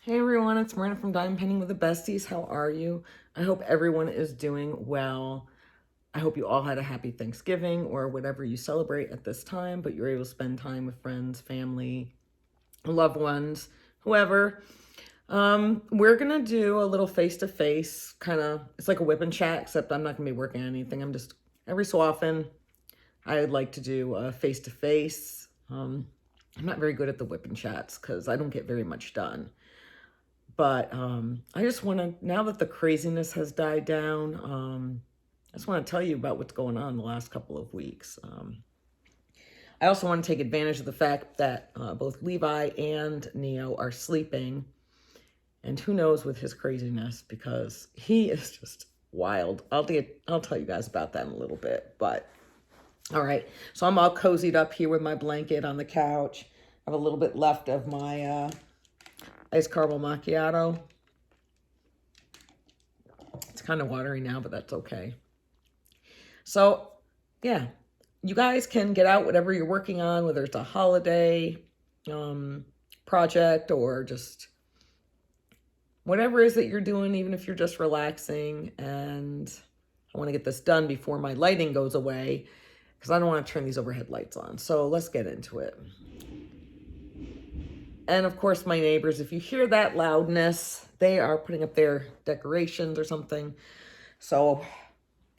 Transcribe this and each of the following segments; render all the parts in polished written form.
Hey everyone, it's Marina from Diamond Painting with the Besties. How are you? I hope everyone is doing well. I hope you all had a happy Thanksgiving or whatever you celebrate at this time, but you're able to spend time with friends, family, loved ones, whoever. We're gonna do a little face-to-face kind of, it's like a whip and chat, except I'm not gonna be working on anything. I'm just, every so often, I'd like to do a face-to-face. I'm not very good at the whip and chats because I don't get very much done. But I just want to, now that the craziness has died down, I just want to tell you about what's going on the last couple of weeks. I also want to take advantage of the fact that both Levi and Neo are sleeping. And who knows with his craziness, because he is just wild. I'll tell you guys about that in a little bit. But all right, so I'm all cozied up here with my blanket on the couch. I have a little bit left of my iced caramel macchiato. It's kind of watery now, but that's okay. So, yeah, you guys can get out whatever you're working on, whether it's a holiday project or just whatever it is that you're doing, even if you're just relaxing. And I want to get this done before my lighting goes away because I don't want to turn these overhead lights on. So let's get into it. And of course, my neighbors, if you hear that loudness, they are putting up their decorations or something. So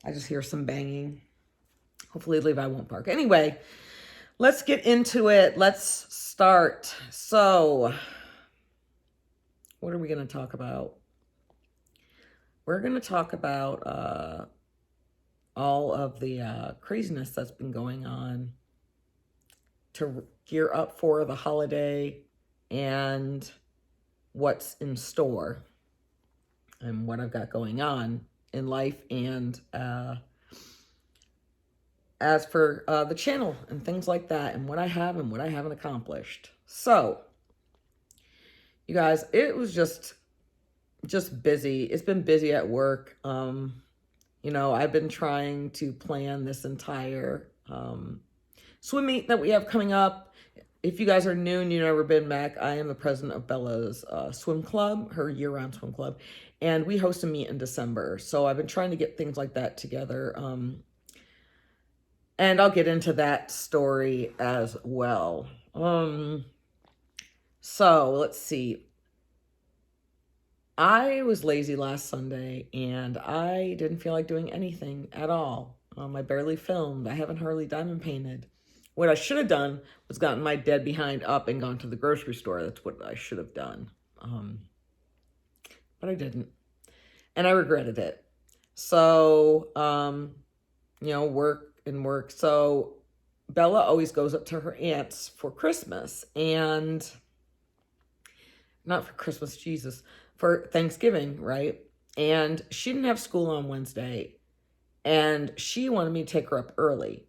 I just hear some banging. Hopefully Levi won't bark. Anyway, let's get into it. Let's start. So, what are we going to talk about? We're going to talk about all of the craziness that's been going on to gear up for the holiday and what's in store and what I've got going on in life and as for the channel and things like that and what I have and what I haven't accomplished. So, you guys, it was just busy. It's been busy at work. I've been trying to plan this entire swim meet that we have coming up. If you guys are new and you've never been back, I am the president of Bella's swim club, her year-round swim club, and we host a meet in December. So I've been trying to get things like that together. And I'll get into that story as well. So let's see. I was lazy last Sunday and I didn't feel like doing anything at all. I barely filmed. I haven't hardly diamond painted. What I should have done was gotten my dead behind up and gone to the grocery store. That's what I should have done. But I didn't. And I regretted it. So, work and work. So Bella always goes up to her aunt's for Christmas and not for Christmas, Jesus, for Thanksgiving, right? And she didn't have school on Wednesday and she wanted me to take her up early.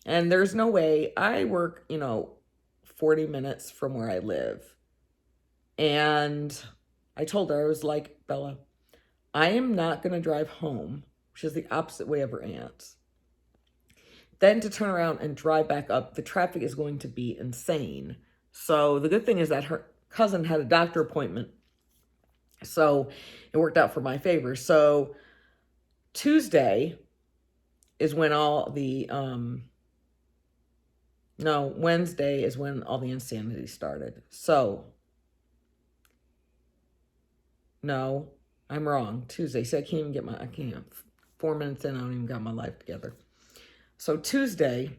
And there's no way. I work, 40 minutes from where I live. And I told her, I was like, Bella, I am not going to drive home, which is the opposite way of her aunt's. Then to turn around and drive back up, the traffic is going to be insane. So the good thing is that her cousin had a doctor appointment. So it worked out for my favor. So Tuesday is when all the, Wednesday is when all the insanity started. So, no, I'm wrong. Tuesday. See, I can't, 4 minutes in, I don't even got my life together. So Tuesday,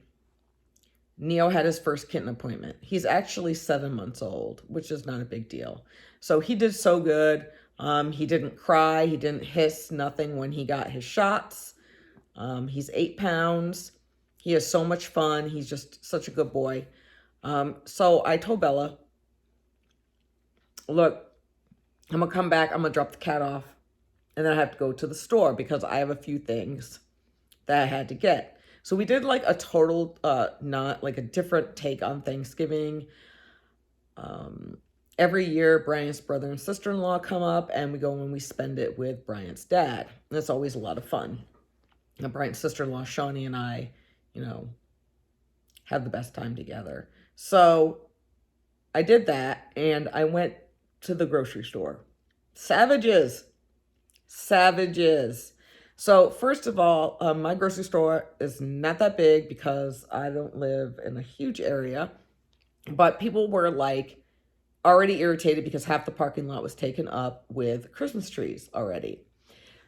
Neo had his first kitten appointment. He's actually 7 months old, which is not a big deal. So he did so good. He didn't cry. He didn't hiss, nothing when he got his shots. He's 8 pounds. He has so much fun. He's just such a good boy. So I told Bella, look, I'm going to come back. I'm going to drop the cat off. And then I have to go to the store because I have a few things that I had to get. So we did like a total, not like a different take on Thanksgiving. Every year, Bryant's brother and sister-in-law come up and we go and we spend it with Bryant's dad. And it's always a lot of fun. And Bryant's sister-in-law, Shawnee, and I, had the best time together. So I did that and I went to the grocery store. Savages. Savages. So first of all, my grocery store is not that big because I don't live in a huge area. But people were like already irritated because half the parking lot was taken up with Christmas trees already.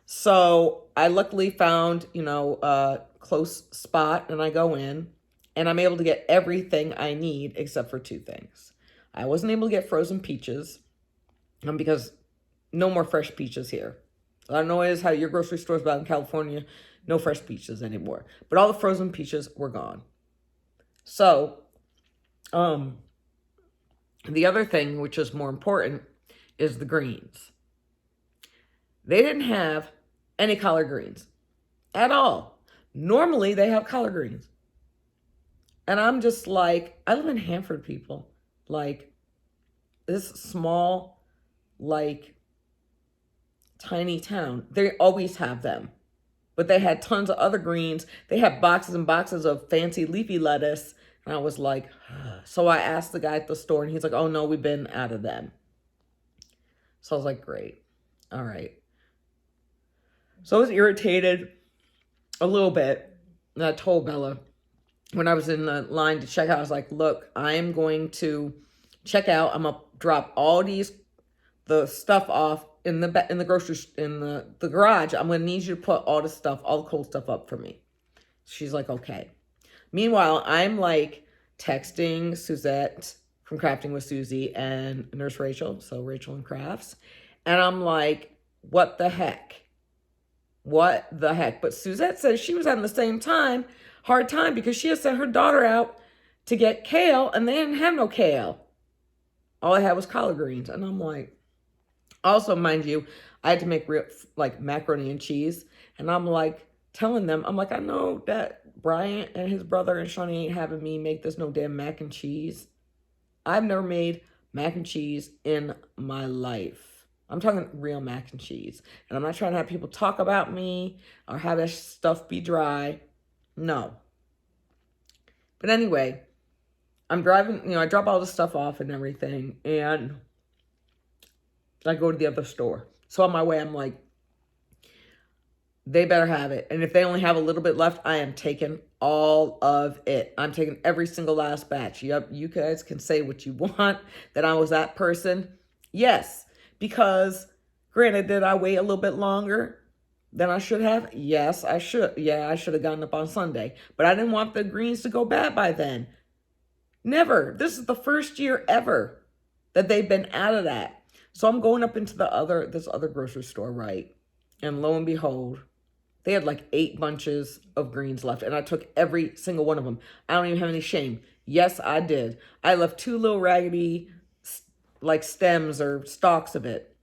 So I luckily found, a close spot, and I go in and I'm able to get everything I need except for two things. I wasn't able to get frozen peaches because no more fresh peaches here. I don't know how your grocery stores, but in California, no fresh peaches anymore. But all the frozen peaches were gone. So, the other thing, which is more important, is the greens. They didn't have any collard greens at all. Normally, they have collard greens. And I'm just like, I live in Hanford, people. Like, this small, like, tiny town. They always have them. But they had tons of other greens. They had boxes and boxes of fancy leafy lettuce. And I was like, so I asked the guy at the store, and he's like, oh, no, we've been out of them. So I was like, great. All right. So I was irritated a little bit. And I told Bella when I was in the line to check out, I was like, look, I am going to check out. I'm going to drop all the stuff off in the garage. I'm going to need you to put all the cold stuff up for me. She's like, okay. Meanwhile, I'm like texting Suzette from Crafting with Susie and Nurse Rachel, so Rachel and Crafts. And I'm like, what the heck? What the heck? But Suzette says she was having the same hard time because she had sent her daughter out to get kale and they didn't have no kale. All I had was collard greens. And I'm like, also, mind you, I had to make macaroni and cheese. And I'm like telling them, I'm like, I know that Brian and his brother and Shawnee ain't having me make this no damn mac and cheese. I've never made mac and cheese in my life. I'm talking real mac and cheese. And I'm not trying to have people talk about me or have that stuff be dry. No. But anyway, I'm driving, I drop all the stuff off and everything. And I go to the other store. So on my way, I'm like, they better have it. And if they only have a little bit left, I am taking all of it. I'm taking every single last batch. Yep, you guys can say what you want, that I was that person. Yes, because granted, did I wait a little bit longer than I should have? Yes, I should. Yeah, I should have gotten up on Sunday. But I didn't want the greens to go bad by then. Never. This is the first year ever that they've been out of that. So I'm going up into this other grocery store, right? And lo and behold, they had like 8 bunches of greens left. And I took every single one of them. I don't even have any shame. Yes, I did. I left 2 little raggedy stems or stalks of it.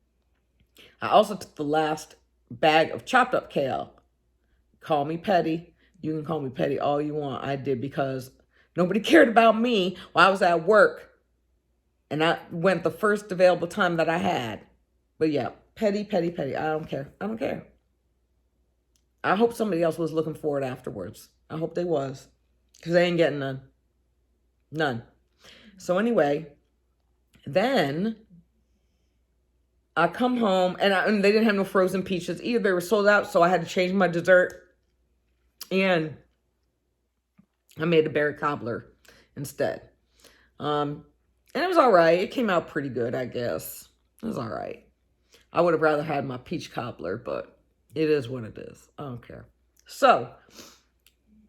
I also took the last bag of chopped up kale. Call me petty. You can call me petty all you want. I did because nobody cared about me while I was at work. And I went the first available time that I had. But yeah, petty, petty, petty. I don't care. I don't care. I hope somebody else was looking for it afterwards. I hope they was. Because they ain't getting none. None. So anyway, then I come home and they didn't have no frozen peaches either. They were sold out, so I had to change my dessert. And I made a berry cobbler instead. And it was all right. It came out pretty good, I guess. It was all right. I would have rather had my peach cobbler, but it is what it is. I don't care. So,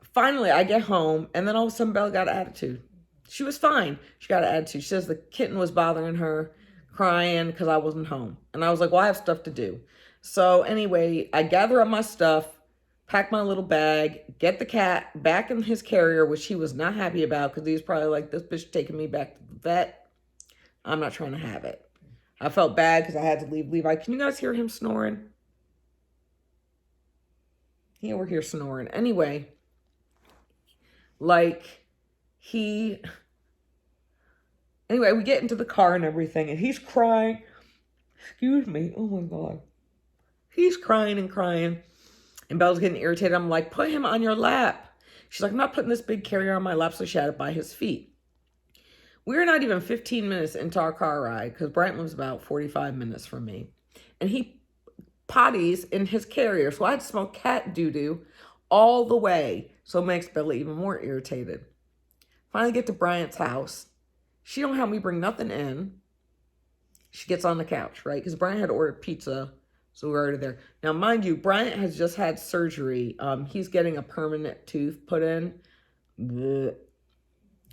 finally, I get home, and then all of a sudden, Bella got an attitude. She was fine. She got an attitude. She says the kitten was bothering her, crying because I wasn't home. And I was like, well, I have stuff to do. So, anyway, I gather up my stuff, pack my little bag, get the cat back in his carrier, which he was not happy about because he was probably like, this bitch taking me back to the vet. I'm not trying to have it. I felt bad because I had to leave Levi. Can you guys hear him snoring? He over here snoring. Anyway, anyway, we get into the car and everything, and he's crying. Excuse me. Oh my God. He's crying and crying. And Bella's getting irritated. I'm like, put him on your lap. She's like, I'm not putting this big carrier on my lap, so she had it by his feet. We're not even 15 minutes into our car ride because Bryant lives about 45 minutes from me. And he potties in his carrier. So I had to smell cat doo-doo all the way. So it makes Bella even more irritated. Finally get to Bryant's house. She don't help me bring nothing in. She gets on the couch, right? Because Bryant had ordered pizza. So we're already there. Now, mind you, Bryant has just had surgery. He's getting a permanent tooth put in. Blech.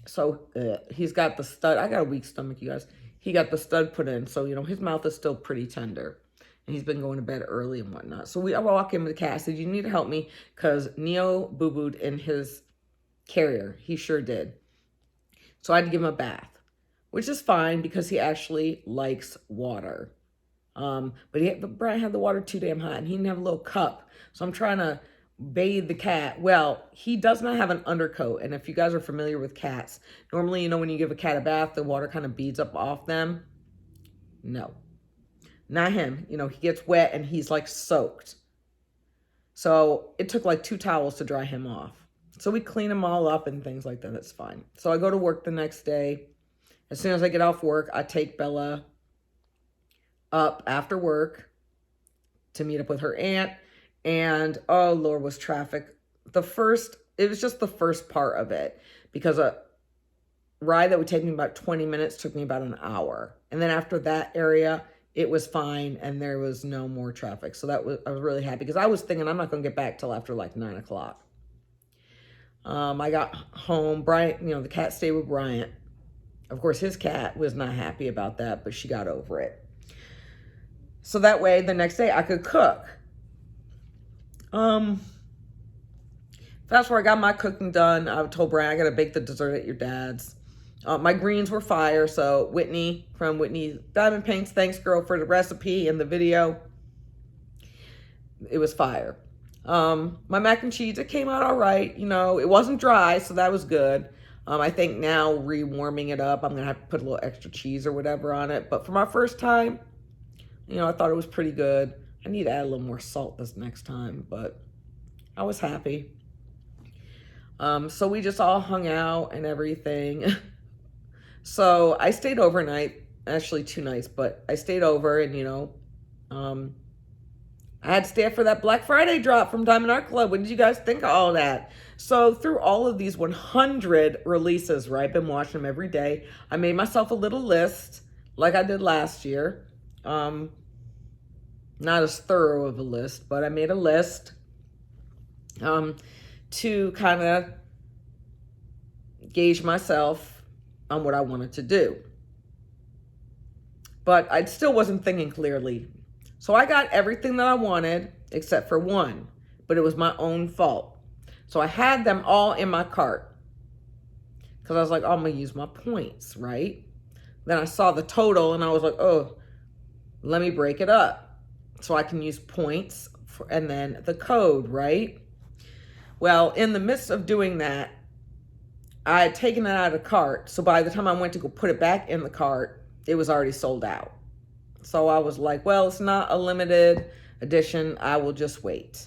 So he's got the stud. I got a weak stomach, you guys. He got the stud put in. So, his mouth is still pretty tender. And he's been going to bed early and whatnot. So I walk in with the cat. I said, you need to help me because Neo boo-booed in his carrier. He sure did. So I had to give him a bath, which is fine because he actually likes water. But Brian had the water too damn hot and he didn't have a little cup. So I'm trying to bathe the cat. Well, he does not have an undercoat. And if you guys are familiar with cats, normally, when you give a cat a bath, the water kind of beads up off them. No, not him. He gets wet and he's like soaked. So it took like 2 towels to dry him off. So we clean him all up and things like that. That's fine. So I go to work the next day. As soon as I get off work, I take Bella up after work to meet up with her aunt. And oh Lord, was traffic. It was just the first part of it because a ride that would take me about 20 minutes took me about an hour. And then after that area, it was fine and there was no more traffic. So I was really happy because I was thinking I'm not going to get back till after like 9 o'clock. I got home. Bryant, the cat stayed with Bryant. Of course, his cat was not happy about that, but she got over it. So that way, the next day I could cook. Fast forward, I got my cooking done. I told Brian, I got to bake the dessert at your dad's. My greens were fire. So Whitney from Whitney Diamond Paints, thanks girl for the recipe and the video. It was fire. My mac and cheese, it came out all right. It wasn't dry, so that was good. I think now rewarming it up, I'm going to have to put a little extra cheese or whatever on it. But for my first time, I thought it was pretty good. I need to add a little more salt this next time, but I was happy. So we just all hung out and everything. So I stayed overnight, actually 2 nights, but I stayed over and, I had to stay up for that Black Friday drop from Diamond Art Club. What did you guys think of all that? So through all of these 100 releases, right, I've been watching them every day. I made myself a little list like I did last year. Not as thorough of a list, but I made a list to kind of gauge myself on what I wanted to do. But I still wasn't thinking clearly. So I got everything that I wanted except for one, but it was my own fault. So I had them all in my cart because I was like, oh, I'm going to use my points, right? Then I saw the total and I was like, oh, let me break it up so I can use points and then the code, right? Well, in the midst of doing that, I had taken it out of the cart. So by the time I went to go put it back in the cart, it was already sold out. So I was like, well, it's not a limited edition. I will just wait.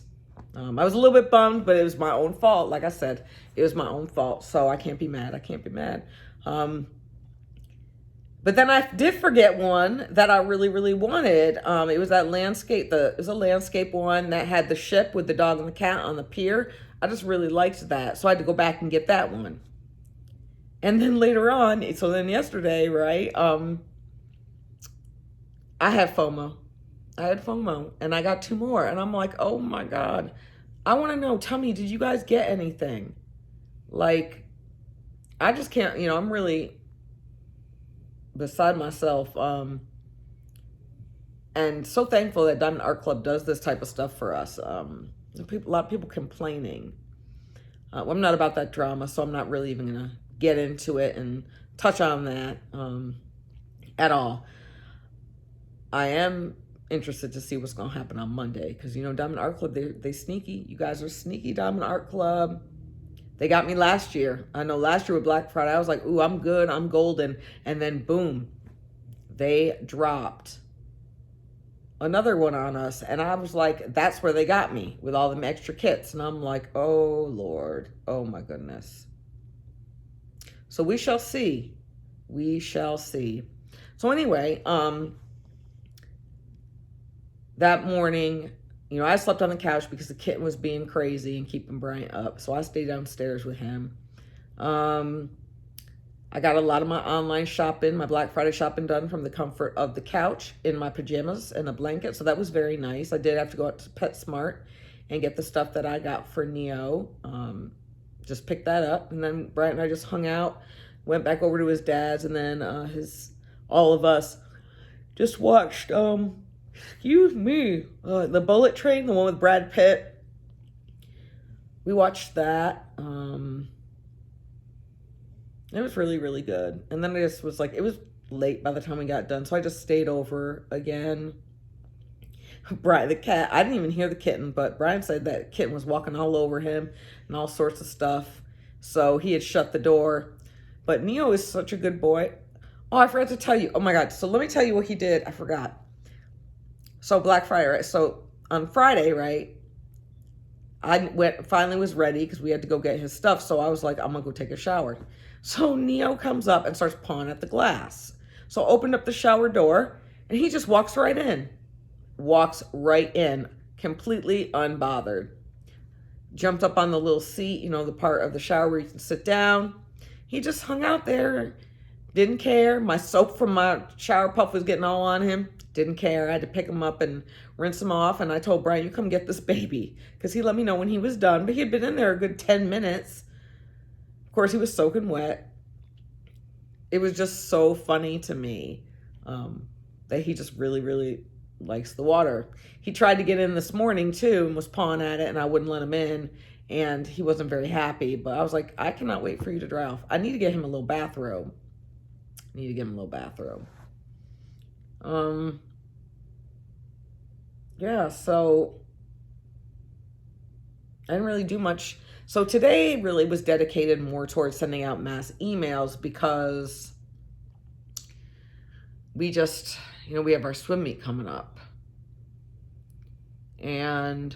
I was a little bit bummed, but it was my own fault. Like I said, it was my own fault. So I can't be mad. I can't be mad. But then I did forget one that I really, really wanted. It was that landscape. It was a landscape one that had the ship with the dog and the cat on the pier. I just really liked that. So I had to go back and get that one. And then later on, so then yesterday, right, I had FOMO. And I got 2 more. And I'm like, oh my God. I want to know, tell me, did you guys get anything? Like, I just can't, I'm really beside myself. And so thankful that Diamond Art Club does this type of stuff for us. A lot of people complaining. Well, I'm not about that drama, so I'm not really even going to get into it and touch on that at all. I am interested to see what's going to happen on Monday because, Diamond Art Club, they sneaky. You guys are sneaky, Diamond Art Club. They got me last year. I know last year with Black Friday, I was like, ooh, I'm good, I'm golden. And then boom, they dropped another one on us. And I was like, that's where they got me with all them extra kits. And I'm like, oh Lord, oh my goodness. So we shall see We shall see. So anyway, that morning, I slept on the couch because the kitten was being crazy and keeping Bryant up. So I stayed downstairs with him. I got a lot of my online shopping, my Black Friday shopping done from the comfort of the couch in my pajamas and a blanket. So that was very nice. I did have to go out to PetSmart and get the stuff that I got for Neo. Just picked that up. And then Bryant and I just hung out, went back over to his dad's, and then all of us just watched, the Bullet Train, the one with Brad Pitt. We watched that. It was really, really good. And then I just was like, it was late by the time we got done, so I just stayed over again. Brian, the cat, I didn't even hear the kitten, but Brian said that kitten was walking all over him and all sorts of stuff. So he had shut the door. But Neo is such a good boy. Oh, I forgot to tell you. Oh my God. So let me tell you what he did. I forgot. So Black Friday, right? So on Friday, right? Finally was ready because we had to go get his stuff. So I was like, I'm gonna go take a shower. So Neo comes up and starts pawing at the glass. So I opened up the shower door and he just walks right in. Completely unbothered. Jumped up on the little seat, the part of the shower where you can sit down. He just hung out there. Didn't care. My soap from my shower puff was getting all on him. Didn't care. I had to pick him up and rinse him off. And I told Brian, you come get this baby. Because he let me know when he was done. But he had been in there a good 10 minutes. Of course, he was soaking wet. It was just so funny to me that he just really, really likes the water. He tried to get in this morning, too, and was pawing at it. And I wouldn't let him in. And he wasn't very happy. But I was like, I cannot wait for you to dry off. I need to get him a little bathrobe. Yeah, so I didn't really do much. So today really was dedicated more towards sending out mass emails because we just, we have our swim meet coming up. And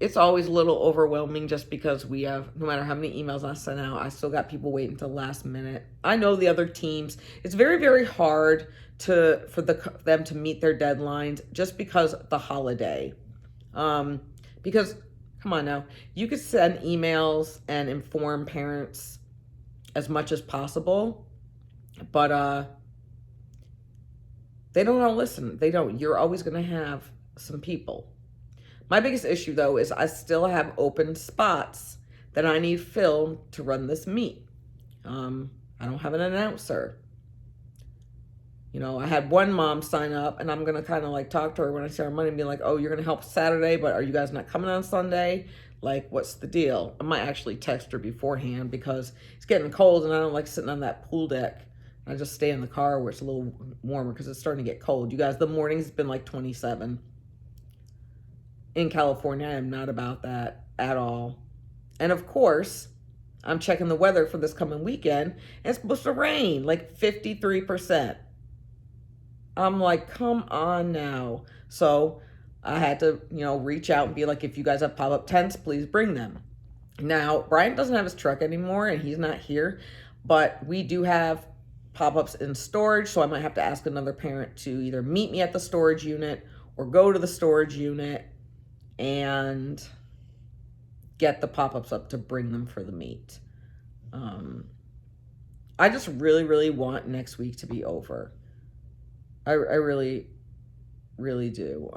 it's always a little overwhelming just because we have, no matter how many emails I send out, I still got people waiting till the last minute. I know the other teams, it's very, very hard for them to meet their deadlines just because of the holiday. Because, come on now, you could send emails and inform parents as much as possible, but they don't all listen. They don't. You're always going to have some people. My biggest issue, though, is I still have open spots that I need filled to run this meet. I don't have an announcer. I had one mom sign up, and I'm going to kind of like talk to her when I see our money and be like, oh, you're going to help Saturday, but are you guys not coming on Sunday? Like, what's the deal? I might actually text her beforehand because it's getting cold, and I don't like sitting on that pool deck. I just stay in the car where it's a little warmer because it's starting to get cold. You guys, the morning's been like 27. In California, I am not about that at all. And of course, I'm checking the weather for this coming weekend, and it's supposed to rain, like 53%. I'm like, come on now. So I had to, reach out and be like, if you guys have pop-up tents, please bring them. Now, Brian doesn't have his truck anymore, and he's not here, but we do have pop-ups in storage, so I might have to ask another parent to either meet me at the storage unit or go to the storage unit and get the pop-ups up to bring them for the meet. I just really, really want next week to be over. I really, really do.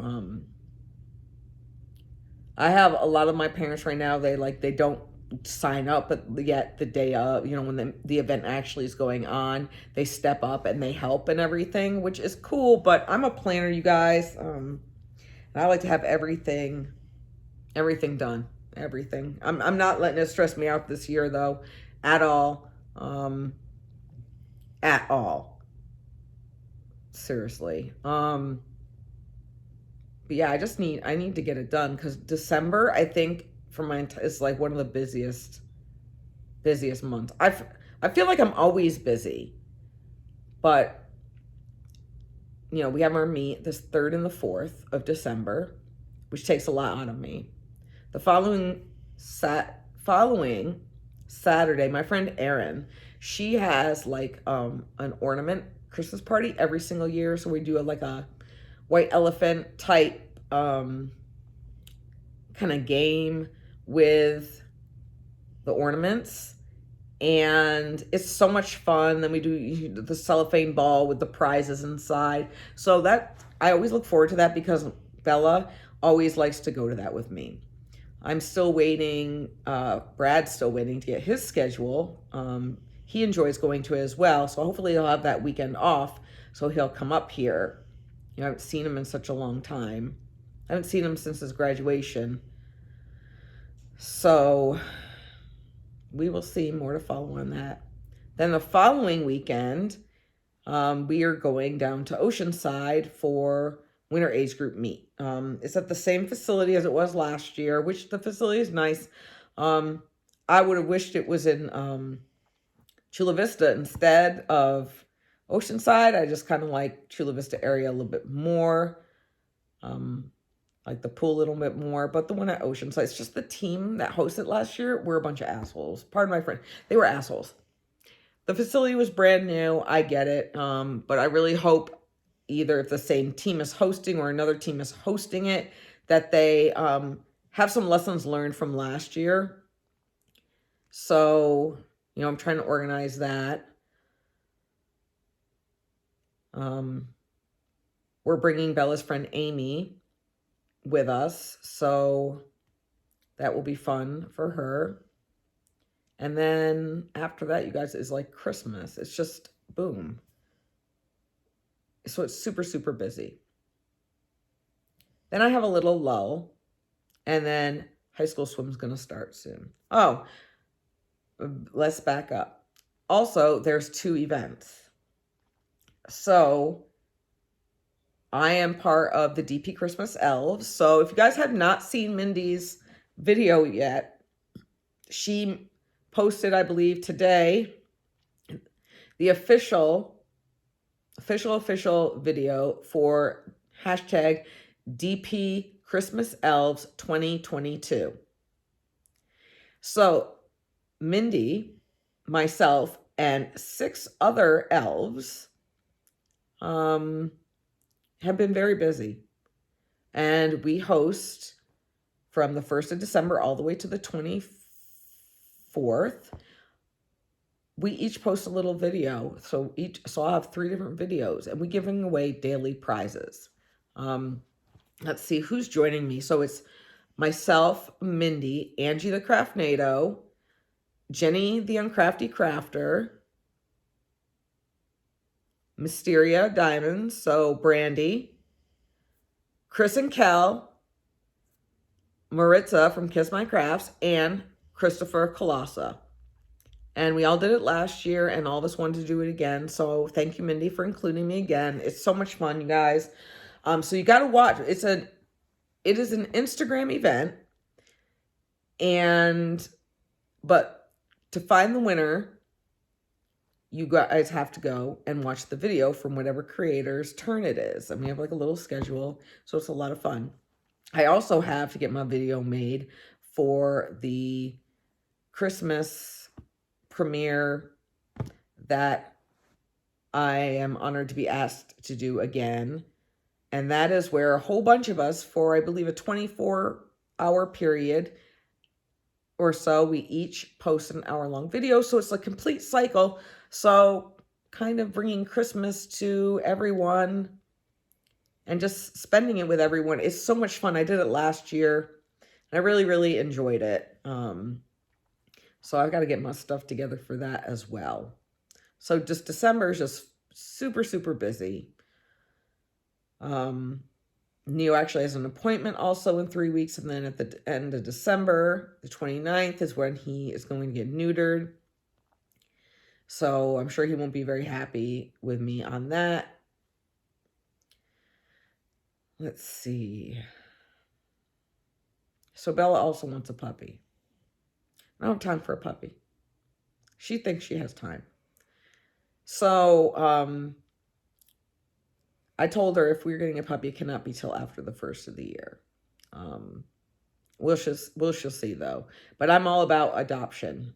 I have a lot of my parents right now, they don't sign up, but yet the day of, when the event actually is going on, they step up and they help and everything, which is cool, but I'm a planner, you guys. And I like to have everything done. Everything. I'm not letting it stress me out this year, though, at all. At all. Seriously. But yeah, I need to get it done because December, I think, is like one of the busiest months. I feel like I'm always busy, but we have our meet this 3rd and the 4th of December, which takes a lot out of me. The following Saturday, my friend Erin She has like an ornament Christmas party every single year. So we do like a white elephant type kind of game with the ornaments, and it's so much fun. Then we do the cellophane ball with the prizes inside. So that, I always look forward to that because Bella always likes to go to that with me. I'm still waiting, Brad's still waiting to get his schedule. He enjoys going to it as well, so hopefully he'll have that weekend off, so he'll come up here. I haven't seen him in such a long time. I haven't seen him since his graduation. So we will see, more to follow on that. Then the following weekend, we are going down to Oceanside for winter age group meet. It's at the same facility as it was last year, which the facility is nice. I would have wished it was in Chula Vista instead of Oceanside. I just kind of like Chula Vista area a little bit more. Like the pool a little bit more, but the one at Oceanside, it's just the team that hosted last year were a bunch of assholes. Pardon my friend. They were assholes. The facility was brand new. I get it. But I really hope either if the same team is hosting or another team is hosting it, that they have some lessons learned from last year. So, I'm trying to organize that. We're bringing Bella's friend Amy with us, so that will be fun for her. And then after that, you guys, is like Christmas. It's just boom. So it's super, super busy. Then I have a little lull, and then high school swim is going to start soon. Oh, let's back up. Also, there's 2 events. So I am part of the DP Christmas Elves. So if you guys have not seen Mindy's video yet, she posted, I believe, today, the official video for hashtag DP Christmas Elves 2022. So Mindy, myself, and 6 other elves have been very busy. And we host from the 1st of December all the way to the 24th. We each post a little video. So I'll have 3 different videos, and we're giving away daily prizes. Let's see who's joining me. So it's myself, Mindy, Angie the Craftnado, Jenny the Uncrafty Crafter, Mysteria Diamonds, so Brandy, Chris and Kel, Maritza from Kiss My Crafts, and Christopher Colossa. And we all did it last year, and all of us wanted to do it again. So thank you, Mindy, for including me again. It's so much fun, you guys. So you got to watch. It is an Instagram event, but to find the winner, you guys have to go and watch the video from whatever creator's turn it is. And we have like a little schedule, so it's a lot of fun. I also have to get my video made for the Christmas premiere that I am honored to be asked to do again. And that is where a whole bunch of us, for I believe a 24-hour period or so, we each post an hour-long video. So it's a complete cycle. So kind of bringing Christmas to everyone and just spending it with everyone. It's so much fun. I did it last year, and I really, really enjoyed it. So I've got to get my stuff together for that as well. So just December is just super, super busy. Neo actually has an appointment also in 3 weeks. And then at the end of December, the 29th, is when he is going to get neutered. So I'm sure he won't be very happy with me on that. Let's see. So Bella also wants a puppy. I don't have time for a puppy. She thinks she has time. So I told her if we're getting a puppy, it cannot be till after the 1st of the year. We'll just see though. But I'm all about adoption.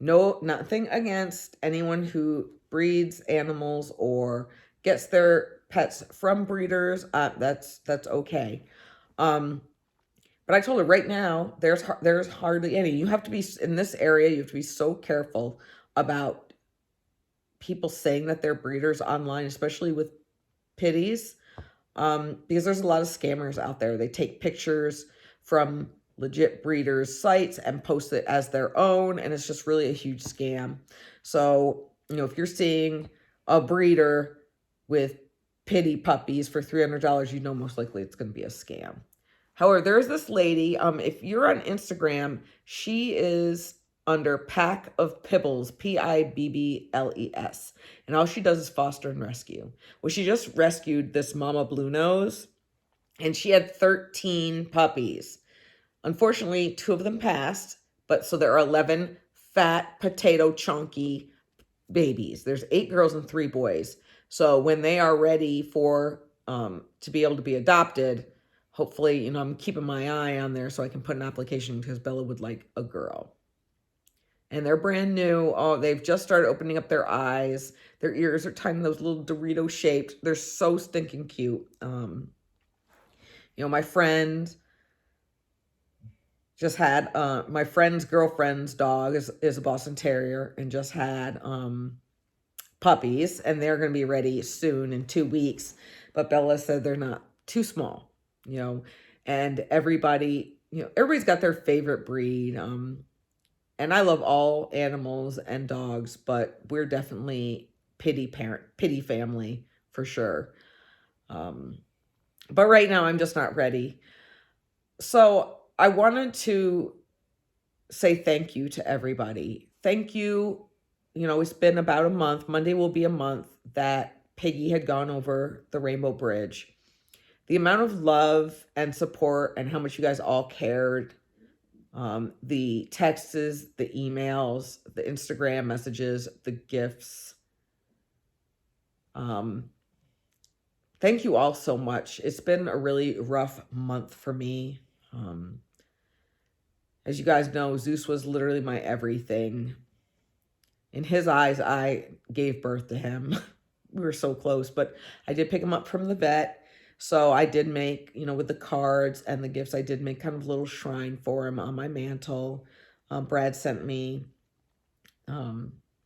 No, nothing against anyone who breeds animals or gets their pets from breeders. That's okay. Um, but I told her right now, there's hardly any. You have to be in this area. You have to be so careful about people saying that they're breeders online, especially with pitties, because there's a lot of scammers out there. They take pictures from legit breeders' sites and post it as their own, and it's just really a huge scam. So, if you're seeing a breeder with pitty puppies for $300, most likely it's going to be a scam. However, there's this lady, if you're on Instagram, she is under Pack of Pibbles, Pibbles, and all she does is foster and rescue. Well, she just rescued this Mama Blue Nose, and she had 13 puppies. Unfortunately, 2 of them passed, but so there are 11 fat, potato chunky babies. There's 8 girls and 3 boys. So when they are ready for to be able to be adopted, hopefully, I'm keeping my eye on there so I can put an application because Bella would like a girl. And they're brand new. Oh, they've just started opening up their eyes. Their ears are tiny, those little Dorito shaped. They're so stinking cute. My friend just had my friend's girlfriend's dog is a Boston Terrier and just had puppies, and they're going to be ready soon in 2 weeks. But Bella said they're not too small, and everybody's got their favorite breed. And I love all animals and dogs, but we're definitely pity family for sure. But right now I'm just not ready. So I wanted to say thank you to everybody. Thank you. It's been about a month. Monday will be a month that Piggy had gone over the Rainbow Bridge. The amount of love and support and how much you guys all cared, the texts, the emails, the Instagram messages, the gifts. Thank you all so much. It's been a really rough month for me. As you guys know, Zeus was literally my everything. In his eyes, I gave birth to him. We were so close, but I did pick him up from the vet. So I did make, with the cards and the gifts, I did make kind of a little shrine for him on my mantle. Brad sent me a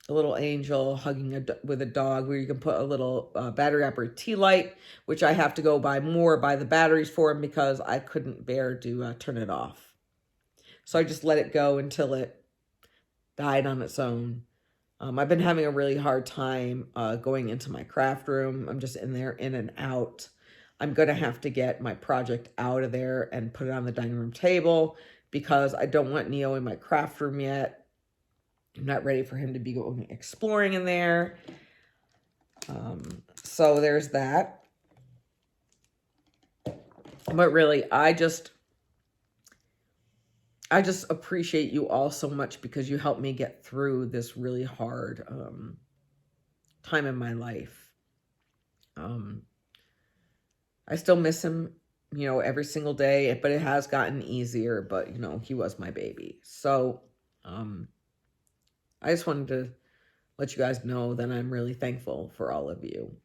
little angel hugging with a dog where you can put a little battery operated tea light, which I have to go buy the batteries for him because I couldn't bear to turn it off. So I just let it go until it died on its own. I've been having a really hard time going into my craft room. I'm just in there, in and out. I'm going to have to get my project out of there and put it on the dining room table because I don't want Neo in my craft room yet. I'm not ready for him to be going exploring in there. So there's that. But really, I just appreciate you all so much because you helped me get through this really hard time in my life. I still miss him, every single day, but it has gotten easier, but, he was my baby. So I just wanted to let you guys know that I'm really thankful for all of you.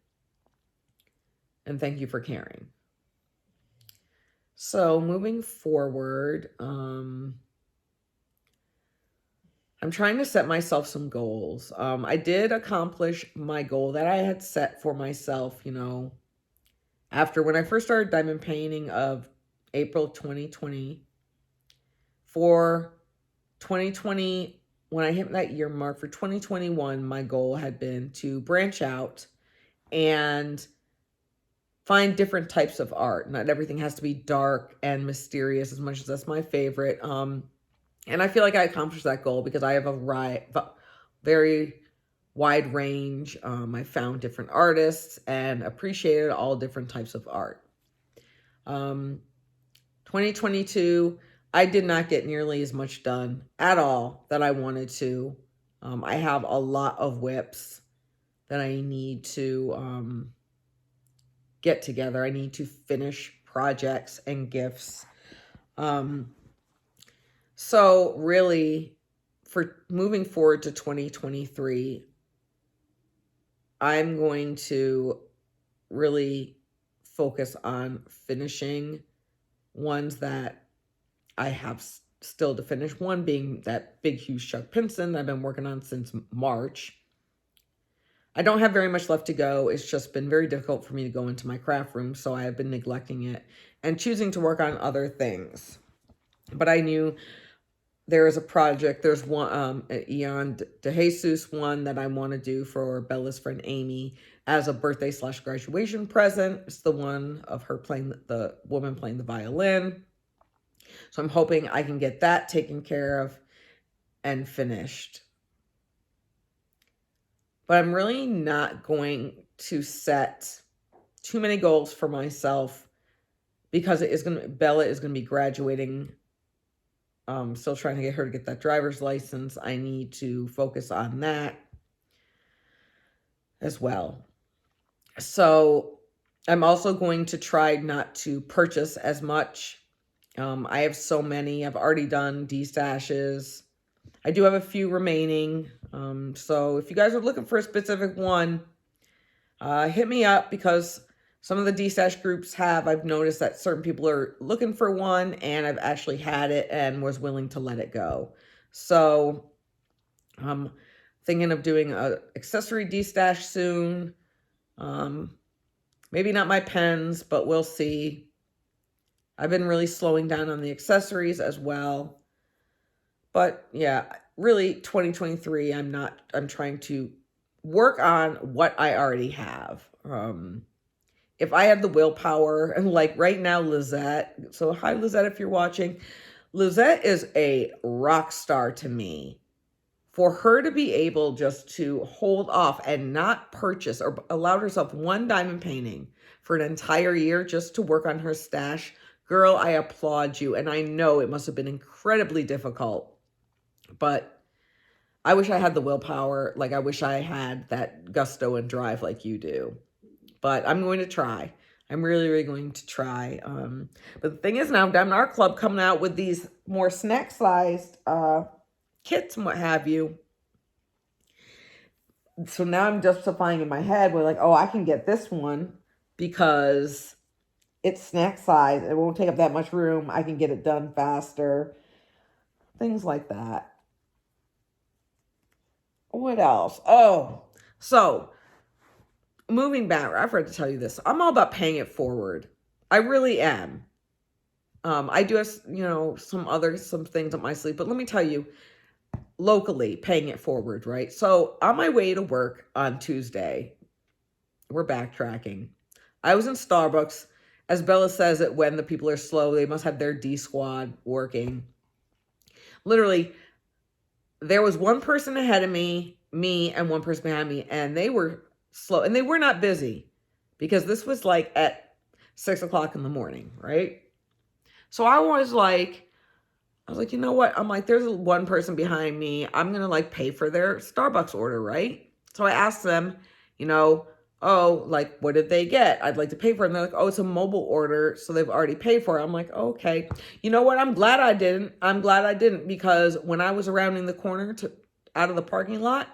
And thank you for caring. So moving forward, I'm trying to set myself some goals. I did accomplish my goal that I had set for myself, after when I first started diamond painting of April 2020. For 2020, when I hit that year mark, for 2021, my goal had been to branch out and find different types of art. Not everything has to be dark and mysterious as much as that's my favorite. And I feel like I accomplished that goal because I have a very wide range. I found different artists and appreciated all different types of art. 2022, I did not get nearly as much done at all that I wanted to. I have a lot of whips that I need to get together. I need to finish projects and gifts. So really, for moving forward to 2023, I'm going to really focus on finishing ones that I have still to finish. One being that big, huge Chuck Pinson that I've been working on since March. I don't have very much left to go. It's just been very difficult for me to go into my craft room, so I have been neglecting it and choosing to work on other things. But I knew there is a project. There's one, an Eon de Jesus one that I want to do for Bella's friend Amy as a birthday/graduation present. It's the one of her playing, the woman playing the violin. So I'm hoping I can get that taken care of and finished. But I'm really not going to set too many goals for myself because Bella is going to be graduating. Still trying to get her to get that driver's license. I need to focus on that as well. So I'm also going to try not to purchase as much. I have so many. I've already done D-stashes. I do have a few remaining. So if you guys are looking for a specific one, hit me up, because some of the D-stash groups I've noticed that certain people are looking for one, and I've actually had it and was willing to let it go. So I'm thinking of doing an accessory D-stash soon. Maybe not my pens, but we'll see. I've been really slowing down on the accessories as well. But yeah, really 2023, I'm trying to work on what I already have. If I had the willpower, and like right now, Lizette, so hi Lizette if you're watching, Lizette is a rock star to me. For her to be able just to hold off and not purchase or allow herself one diamond painting for an entire year just to work on her stash, girl, I applaud you. And I know it must have been incredibly difficult, but I wish I had the willpower. Like, I wish I had that gusto and drive like you do. But I'm going to try. I'm really, really going to try. But the thing is, now Diamond Art Club coming out with these more snack-sized kits and what have you. So now I'm justifying in my head, we're like, oh, I can get this one because it's snack size. It won't take up that much room. I can get it done faster. Things like that. What else? Oh, so moving back, I forgot to tell you this. I'm all about paying it forward. I really am. I do have, some things up my sleeve, but let me tell you, locally, paying it forward, right? So on my way to work on Tuesday, we're backtracking. I was in Starbucks. As Bella says it, when the people are slow, they must have their D squad working. Literally, there was one person ahead of me, and one person behind me, and they were slow. And they were not busy because this was like at 6 o'clock in the morning, right? So I was like, you know what? I'm like, there's one person behind me. I'm going to like pay for their Starbucks order, right? So I asked them, oh, like, what did they get? I'd like to pay for it. And they're like, oh, it's a mobile order, so they've already paid for it. I'm like, okay. You know what? I'm glad I didn't. Because when I was rounding the corner out of the parking lot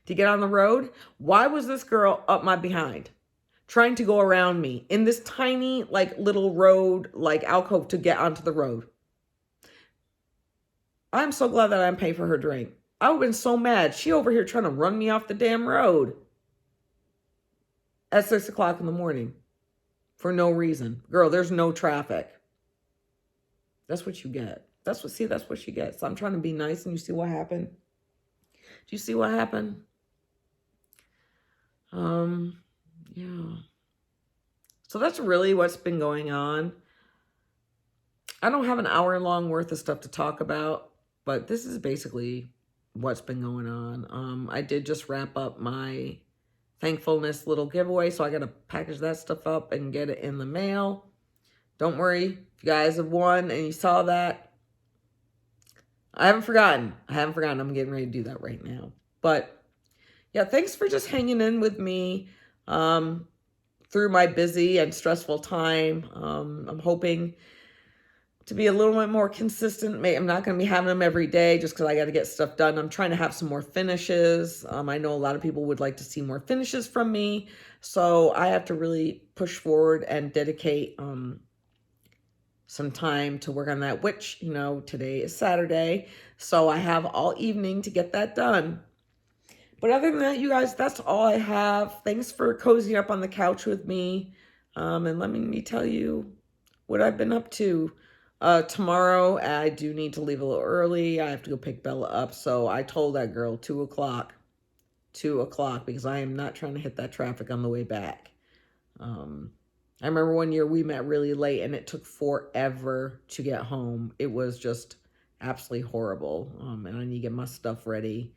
to get on the road, why was this girl up my behind trying to go around me in this tiny, like, little road, like, alcove to get onto the road? I'm so glad that I didn't pay for her drink. I would have been so mad. She over here trying to run me off the damn road at 6 o'clock in the morning for no reason. Girl, there's no traffic. That's what you get. That's what she gets. So I'm trying to be nice, and you see what happened? Do you see what happened? Yeah. So that's really what's been going on. I don't have an hour-long worth of stuff to talk about, but this is basically what's been going on. I did just wrap up my thankfulness little giveaway, so I got to package that stuff up and get it in the mail. Don't worry, if you guys have won and you saw that, I haven't forgotten. I'm getting ready to do that right now. But yeah, thanks for just hanging in with me through my busy and stressful time. I'm hoping to be a little bit more consistent. I'm not going to be having them every day just because I got to get stuff done. I'm trying to have some more finishes. I know a lot of people would like to see more finishes from me. So I have to really push forward and dedicate some time to work on that, which, you know, today is Saturday. So I have all evening to get that done. But other than that, you guys, that's all I have. Thanks for cozying up on the couch with me. And let me tell you what I've been up to. Tomorrow, I do need to leave a little early. I have to go pick Bella up. So I told that girl 2 o'clock. 2 o'clock, because I am not trying to hit that traffic on the way back. I remember one year we met really late and it took forever to get home. It was just absolutely horrible. And I need to get my stuff ready,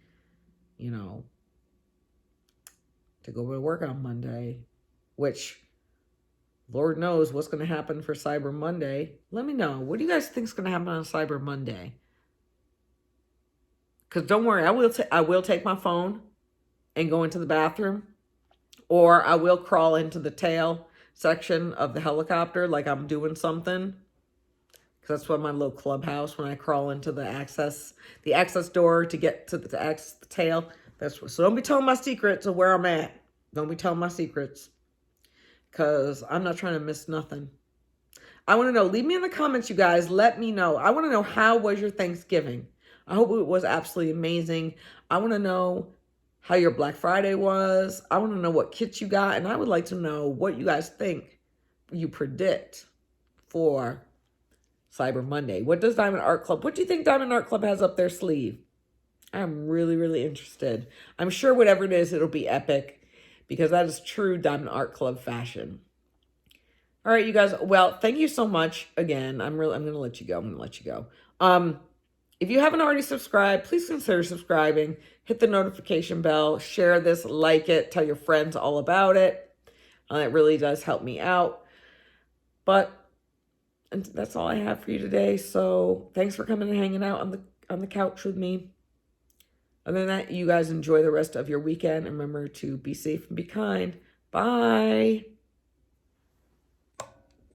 you know, to go to work on Monday, which Lord knows what's going to happen for Cyber Monday. Let me know. What do you guys think is going to happen on Cyber Monday? Because don't worry, I will take my phone and go into the bathroom, or I will crawl into the tail section of the helicopter like I'm doing something. Because that's what my little clubhouse, when I crawl into the access door to get to the access the tail. So don't be telling my secrets of where I'm at. Don't be telling my secrets, because I'm not trying to miss nothing. I want to know. Leave me in the comments, you guys. Let me know. I want to know, how was your Thanksgiving? I hope it was absolutely amazing. I want to know how your Black Friday was. I want to know what kits you got. And I would like to know what you guys think you predict for Cyber Monday. What does Diamond Art Club, what do you think Diamond Art Club has up their sleeve? I'm really, really interested. I'm sure whatever it is, it'll be epic, because that is true Diamond Art Club fashion. All right, you guys. Well, thank you so much again. I'm going to let you go. If you haven't already subscribed, please consider subscribing. Hit the notification bell. Share this, like it, tell your friends all about it. It really does help me out. But that's all I have for you today. So thanks for coming and hanging out on the couch with me. Other than that, you guys enjoy the rest of your weekend. And remember to be safe and be kind. Bye.